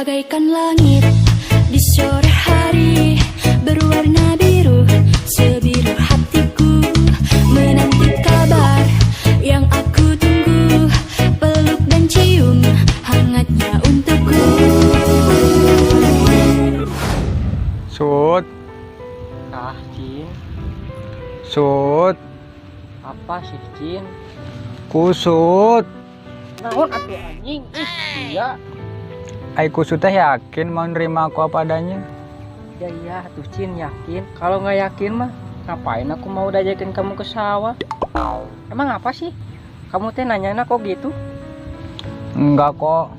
bagaikan langit di sore hari berwarna biru, sebiru hatiku menanti kabar yang aku tunggu, peluk dan cium hangatnya untukku. Sud, Ah, Cin, Sud, apa sih, Cin? kusut. Naon atuh anjing? Iya, Ai kusut teh yakin mau nerima aku apa adanya. iya tuh Cin yakin. Kalau nggak yakin mah, ngapain aku mau dajakin kamu ke sawah? Emang apa sih? Kamu teh nanyana kok gitu? Enggak kok.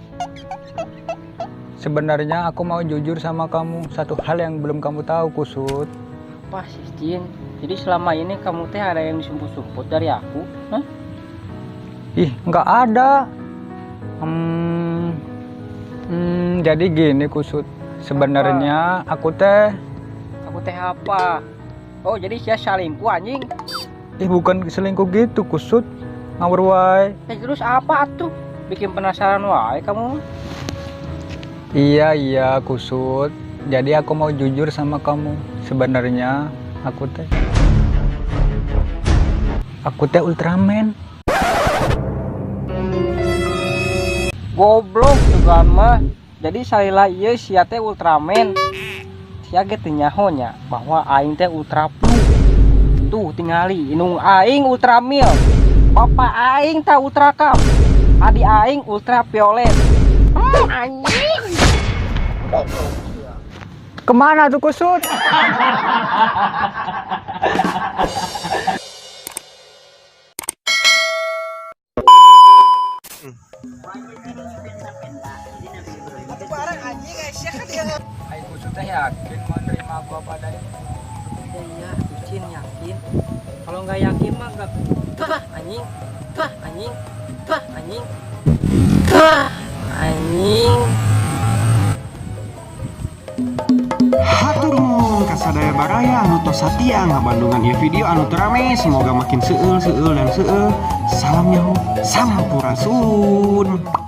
Sebenarnya aku mau jujur sama kamu satu hal yang belum kamu tahu, kusut. Apa sih, Cin? Jadi selama ini kamu teh ada yang disumput-sumput dari aku? Hah? Ih, enggak ada. Jadi gini, kusut. Sebenarnya aku teh Aku teh apa? Oh, jadi sia selingkuh anjing. bukan selingkuh gitu, kusut. Ngawur wae. Terus apa tuh? Bikin penasaran wae kamu. Iya, kusut. Jadi aku mau jujur sama kamu. Sebenarnya aku teh Ultraman. Goblok juga mah. Jadi salila ieu sia teh Ultraman. Sia ge teu nyahonya bahwa aing teh Ultra Blue. Tuh tingali inung aing Ultramil. Bapak aing teh Ultra Cup. Adi aing Ultra Violet. Anjing. Kemana tuh, kusut? Ai kusut teh yakin mau nerima aku apa adanya. Iya, Cin yakin. Kalau nggak yakin mah nggak. Tah anjing. Tah anjing. Tah anjing. Tah anjing. Hatur nuhun ka sadaya baraya anu tos satia ngabandungan ieu video anu teu rame, semoga makin seueul dan seueul. Salam nyaho, sampurasun.